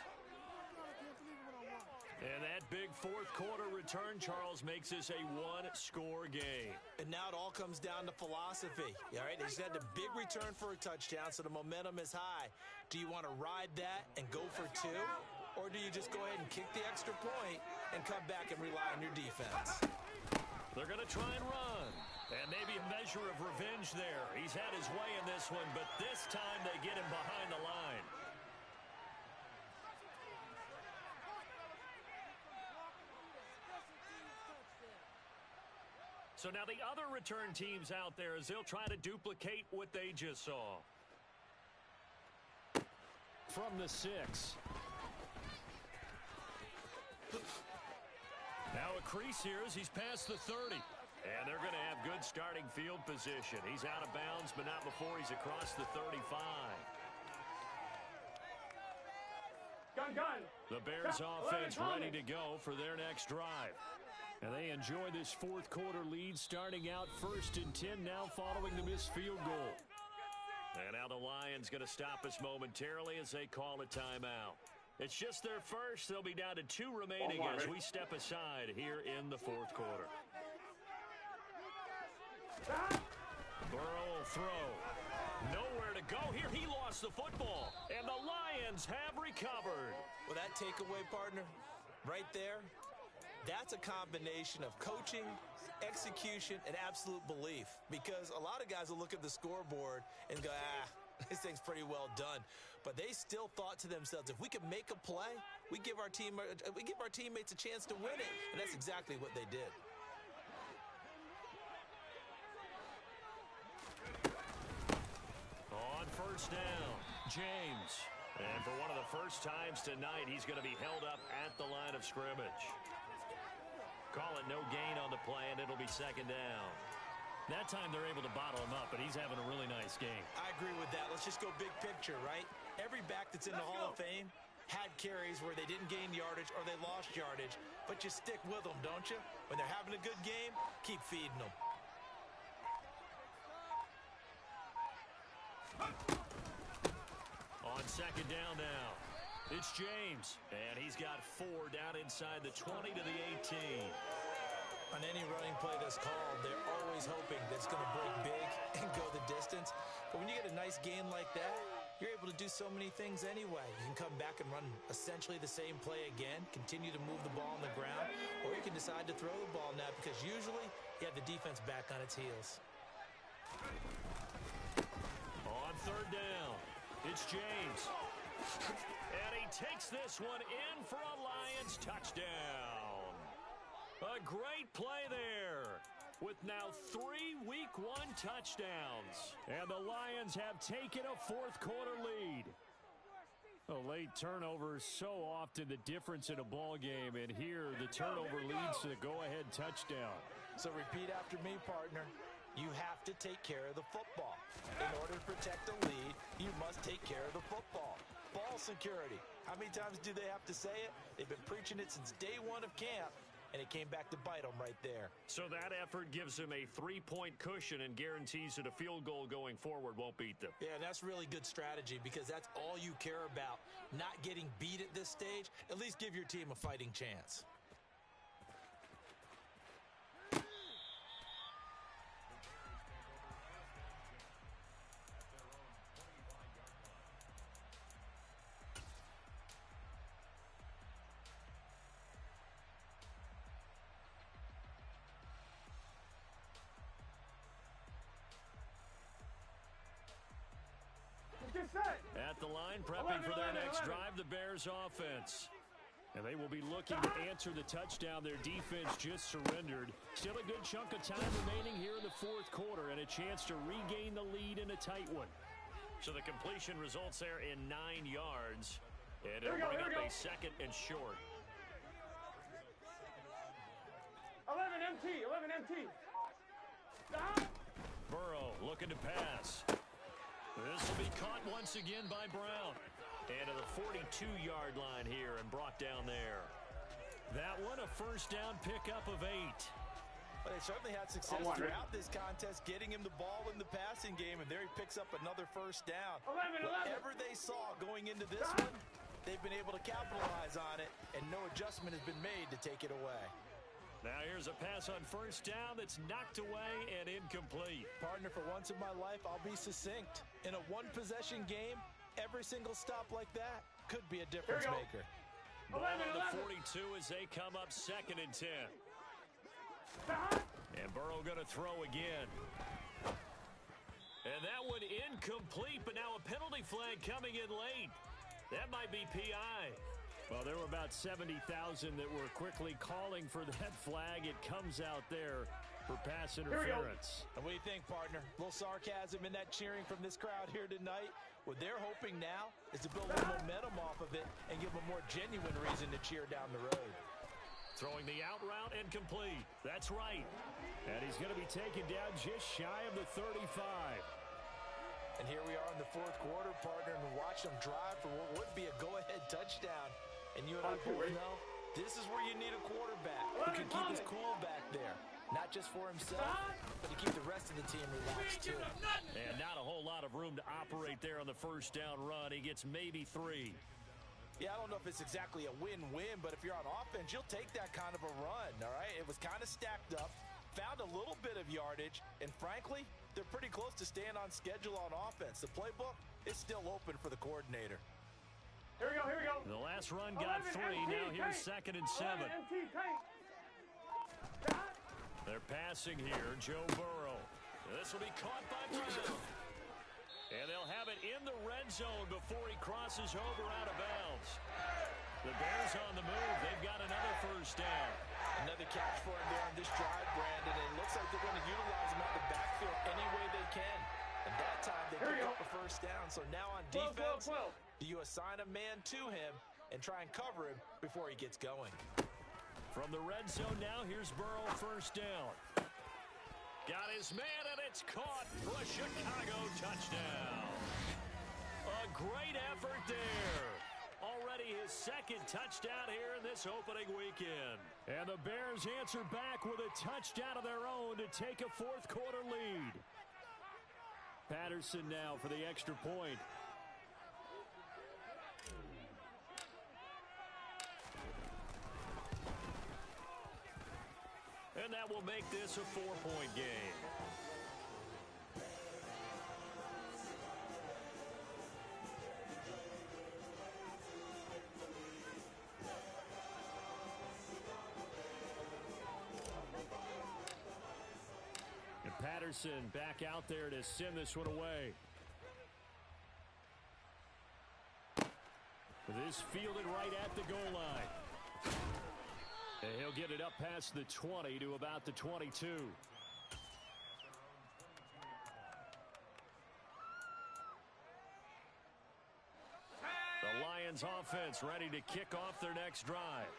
And that big fourth quarter return, Charles, makes this a 1-score game. And now it all comes down to philosophy. All right, they just had a big return for a touchdown, so the momentum is high. Do you want to ride that and go for 2? Or do you just go ahead and kick the extra point and come back and rely on your defense? They're going to try and run. And maybe a measure of revenge there. He's had his way in this one, but this time they get him behind the line. So now the other return teams out there as they'll try to duplicate what they just saw. From the 6. Now a crease here as he's past the 30. And they're going to have good starting field position. He's out of bounds, but not before he's across the 35. Gun. The Bears offense ready to go for their next drive. And they enjoy this fourth quarter lead starting out 1st and 10 now following the missed field goal. And now the Lions going to stop us momentarily as they call a timeout. It's just their first. They'll be down to 2 remaining as we step aside here in the fourth quarter. Burrow will throw. Nowhere to go here. He lost the football. And the Lions have recovered. Well, that takeaway, partner, right there, that's a combination of coaching, execution, and absolute belief. Because a lot of guys will look at the scoreboard and go, this thing's pretty well done. But they still thought to themselves, if we can make a play, we give our teammates a chance to win it. And that's exactly what they did. On first down, James. And for one of the first times tonight, he's going to be held up at the line of scrimmage. Call it no gain on the play, and it'll be 2nd down. That time they're able to bottle him up, but he's having a really nice game. I agree with that. Let's just go big picture, right? Every back that's in the Hall of Fame had carries where they didn't gain yardage or they lost yardage, but you stick with them, don't you? When they're having a good game, keep feeding them. On 2nd down now, it's James, and he's got 4 down inside the 20 to the 18. On any running play that's called, they're always hoping that it's going to break big and go the distance. But when you get a nice gain like that, you're able to do so many things anyway. You can come back and run essentially the same play again, continue to move the ball on the ground, or you can decide to throw the ball now because usually you have the defense back on its heels. On 3rd down, it's James. And he takes this one in for a Lions touchdown. A great play there with now 3 Week 1 touchdowns. And the Lions have taken a fourth quarter lead. A late turnover is so often the difference in a ball game, and here the turnover leads to the go-ahead touchdown. So repeat after me, partner. You have to take care of the football. In order to protect the lead, you must take care of the football. Ball security. How many times do they have to say it? They've been preaching it since day 1 of camp, and it came back to bite them right there. So that effort gives them a 3-point cushion and guarantees that a field goal going forward won't beat them. Yeah, that's really good strategy because that's all you care about. Not getting beat at this stage. At least give your team a fighting chance. line prepping for their next drive, the Bears offense. And they will be looking to answer the touchdown their defense just surrendered. Still a good chunk of time remaining here in the fourth quarter and a chance to regain the lead in a tight one. So the completion results there in 9 yards. And it'll bring up a second and short. 11 MT. Stop. Burrow looking to pass. This will be caught once again by Brown. And to the 42-yard line here and brought down there. That one a first down pickup of 8. Well, they certainly had success throughout this contest, getting him the ball in the passing game, and there he picks up another first down. 11. Whatever they saw going into this one, they've been able to capitalize on it, and no adjustment has been made to take it away. Now here's a pass on first down that's knocked away and incomplete. Partner, for once in my life, I'll be succinct. In a one-possession game, every single stop like that could be a difference maker. Ball on the 42 as they come up 2nd and 10. And Burrow going to throw again. And that one incomplete, but now a penalty flag coming in late. That might be PI. Well, there were about 70,000 that were quickly calling for that flag. It comes out there for pass interference. And what do you think, partner? A little sarcasm in that cheering from this crowd here tonight. What they're hoping now is to build a little momentum off of it and give them a more genuine reason to cheer down the road. Throwing the out route and complete. That's right. And he's going to be taken down just shy of the 35. And here we are in the fourth quarter, partner, and watch them drive for what would be a go-ahead touchdown. And you and I both know this is where you need a quarterback who can keep his cool back there. Not just for himself, but to keep the rest of the team relaxed, too. And not a whole lot of room to operate there on the first down run. He gets maybe 3. Yeah, I don't know if it's exactly a win-win, but if you're on offense, you'll take that kind of a run, all right? It was kind of stacked up, found a little bit of yardage, and frankly, they're pretty close to staying on schedule on offense. The playbook is still open for the coordinator. Here we go. The last run got 3. Now here's 2nd and 7. They're passing here, Joe Burrow. This will be caught by Brown. And they'll have it in the red zone before he crosses over out of bounds. The Bears on the move. They've got another first down. Another catch for him there on this drive, Brandon. And it looks like they're going to utilize him out the backfield any way they can. And that time they pick up a first down. So now on defense, do you assign a man to him and try and cover him before he gets going? From the red zone now, here's Burrow first down. Got his man, and it's caught for a Chicago touchdown. A great effort there. Already his 2nd touchdown here in this opening weekend. And the Bears answer back with a touchdown of their own to take a fourth quarter lead. Patterson now for the extra point. And that will make this a 4-point game. And Patterson back out there to send this one away. This fielded right at the goal line. And he'll get it up past the 20 to about the 22. The Lions offense ready to kick off their next drive.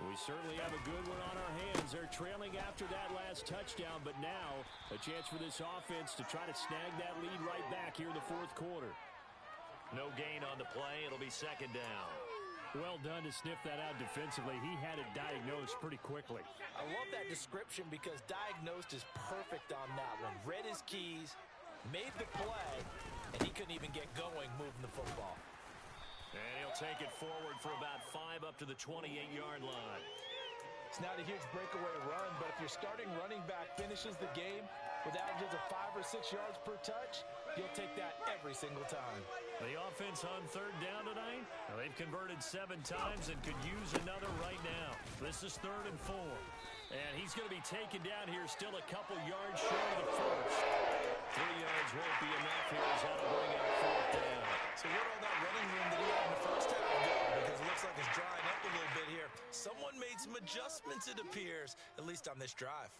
We certainly have a good one on our hands. They're trailing after that last touchdown, but now a chance for this offense to try to snag that lead right back here in the fourth quarter. No gain on the play. It'll be 2nd down. Well done to sniff that out defensively. He had it diagnosed pretty quickly. I love that description because diagnosed is perfect on that one. Read his keys, made the play, and he couldn't even get going moving the football. And he'll take it forward for about 5 up to the 28-yard line. It's not a huge breakaway run, but if your starting running back finishes the game with averages of 5 or 6 yards per touch, you'll take that every single time. The offense on 3rd down tonight, well, they've converted 7 times and could use another right now. This is 3rd and 4. And he's going to be taken down here still a couple yards short of the first. 3 yards won't be enough here as that'll bring up 4th down. So where'd all that running room that he had in the first half go? Because it looks like it's drying up a little bit here. Someone made some adjustments, it appears, at least on this drive.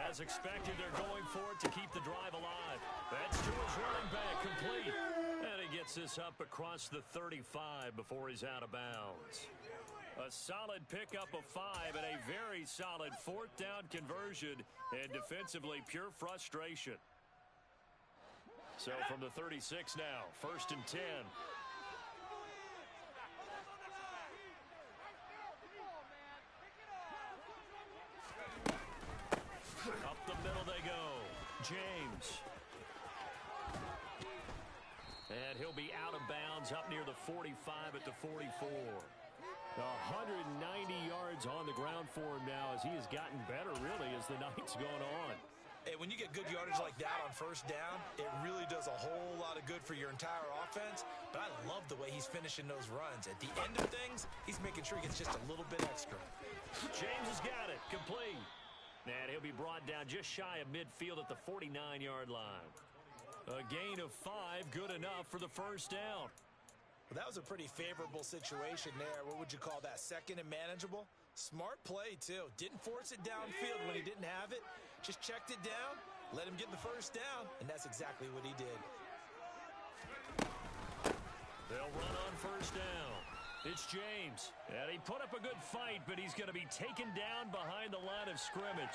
As expected, they're going for it to keep the drive alive. That's to his running back, complete. And he gets this up across the 35 before he's out of bounds. A solid pickup of 5 and a very solid fourth down conversion, and defensively pure frustration. So from the 36 now, 1st and 10. Up the middle they go. James. And he'll be out of bounds up near the 45 at the 44. 190 yards on the ground for him now as he has gotten better, really, as the night's gone on. Hey, when you get good yardage like that on first down, it really does a whole lot of good for your entire offense. But I love the way he's finishing those runs. At the end of things, he's making sure he gets just a little bit extra. James has got it. Complete. And he'll be brought down just shy of midfield at the 49-yard line. A gain of 5, good enough for the first down. Well, that was a pretty favorable situation there. What would you call that? Second and manageable? Smart play, too. Didn't force it downfield when he didn't have it. Just checked it down, let him get the first down, and that's exactly what he did. They'll run on first down. It's James. And he put up a good fight, but he's going to be taken down behind the line of scrimmage.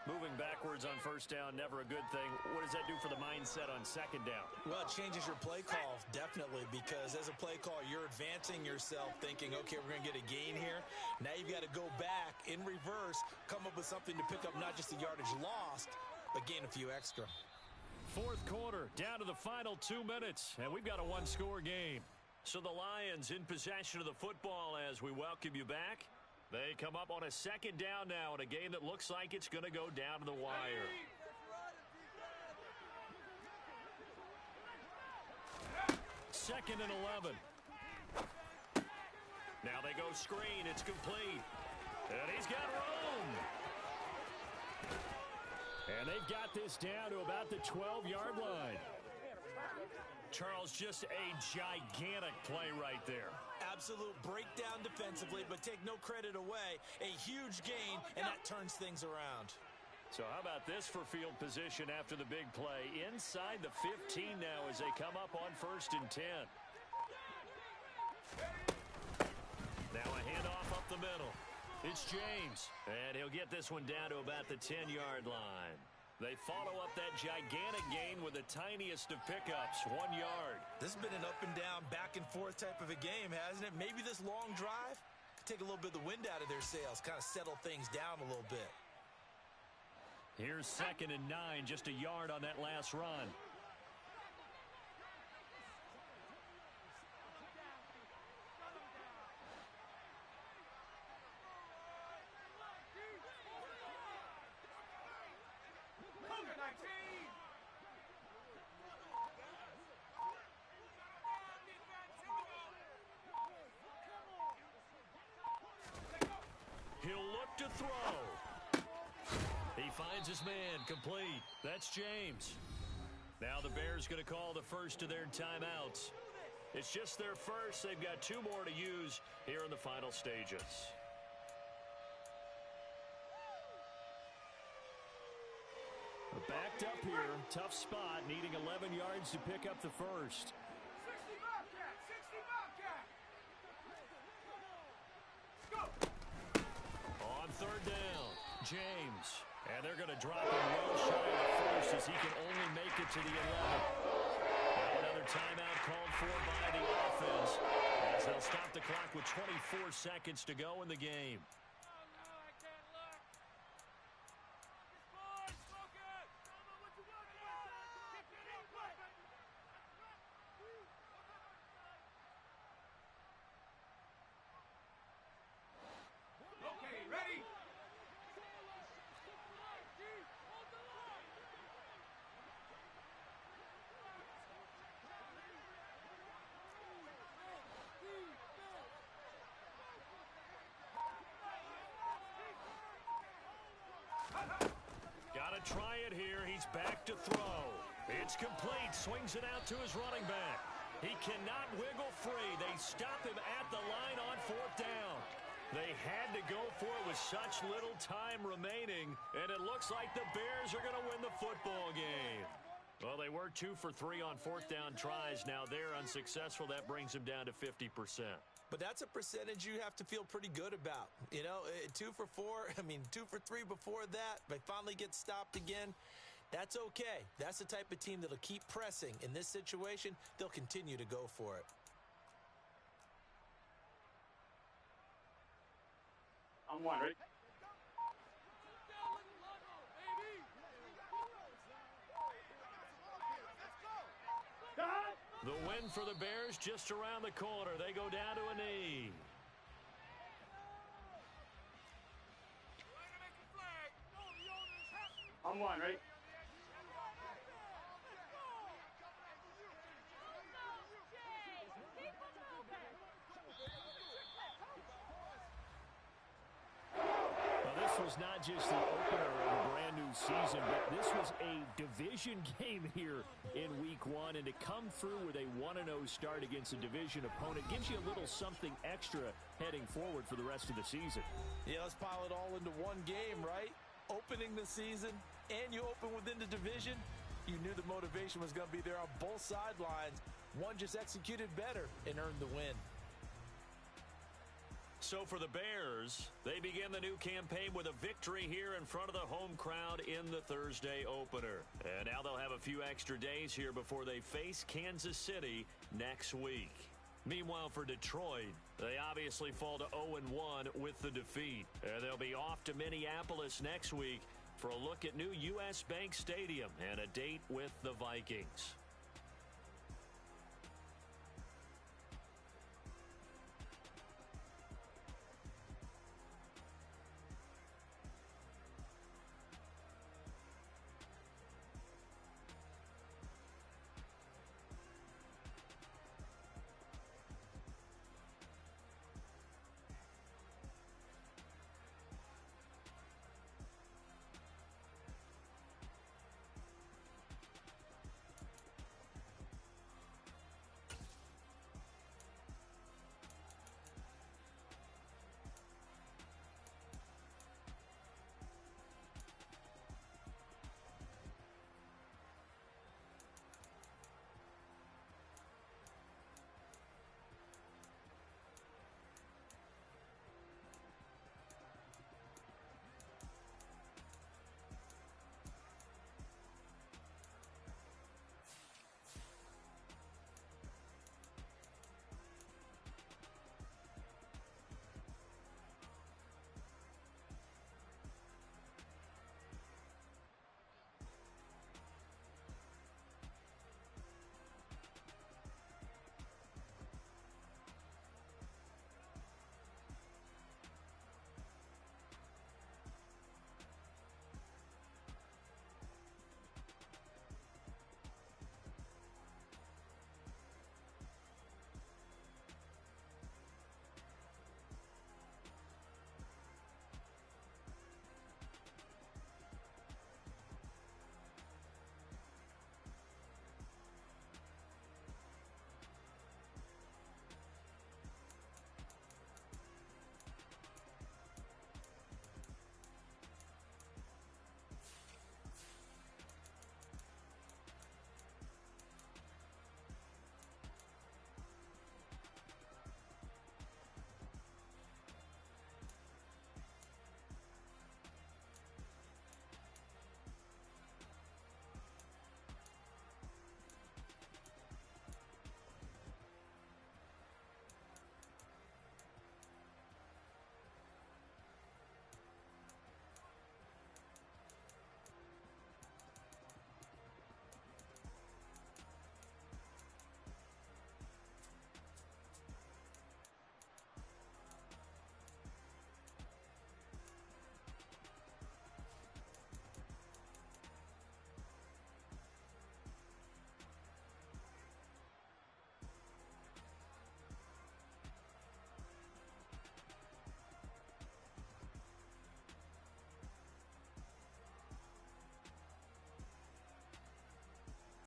Moving backwards on first down, never a good thing. What does that do for the mindset on second down? Well, it changes your play call, definitely, because as a play call, you're advancing yourself thinking, okay, we're going to get a gain here. Now you've got to go back in reverse, come up with something to pick up not just the yardage lost, but gain a few extra. Fourth quarter, down to the final 2 minutes, and we've got a one-score game. So the Lions in possession of the football as we welcome you back. They come up on a second down now in a game that looks like it's going to go down to the wire. Second and 11. Now they go screen. It's complete. And he's got room. And they've got this down to about the 12-yard line. Charles, just a gigantic play right there. Absolute breakdown defensively, but take no credit away. A huge gain, and that turns things around. So how about this for field position after the big play? Inside the 15 now as they come up on 1st and 10. Now a handoff up the middle. It's James, and he'll get this one down to about the 10-yard line. They follow up that gigantic gain with the tiniest of pickups, 1 yard. This has been an up and down, back and forth type of a game, hasn't it? Maybe this long drive could take a little bit of the wind out of their sails, kind of settle things down a little bit. Here's 2nd and 9, just a yard on that last run. He'll look to throw. He finds his man, complete. That's James. Now the Bears going to call the first of their timeouts. It's just their first. They've got 2 more to use here in the final stages. Backed up here, tough spot, needing 11 yards to pick up the first. 60 Bobcat, 60 Bobcat. Go. On 3rd down, James. And they're going to drop him well shy of the first as he can only make it to the 11. Now another timeout called for by the offense as they'll stop the clock with 24 seconds to go in the game. try it here. He's back to throw. It's complete. Swings it out to his running back. He cannot wiggle free. They stop him at the line on fourth down. They had to go for it with such little time remaining, and it looks like the Bears are going to win the football game. Well, they were 2 for 3 on fourth down tries. Now they're unsuccessful. That brings them down to 50%. But that's a percentage you have to feel pretty good about. You know, 2 for 4, 2 for 3 before that. They finally get stopped again. That's okay. That's the type of team that'll keep pressing. In this situation, they'll continue to go for it. I'm one, right? The win for the Bears just around the corner. They go down to a knee. I'm one, right? This was not just the opener of a brand new season, but this was a division game here in week 1. And to come through with a 1-0 start against a division opponent gives you a little something extra heading forward for the rest of the season. Yeah, let's pile it all into one game, right? Opening the season, and you open within the division. You knew the motivation was going to be there on both sidelines. One just executed better and earned the win. So for the Bears, they begin the new campaign with a victory here in front of the home crowd in the Thursday opener. And now they'll have a few extra days here before they face Kansas City next week. Meanwhile, for Detroit, they obviously fall to 0-1 with the defeat. And they'll be off to Minneapolis next week for a look at new U.S. Bank Stadium and a date with the Vikings.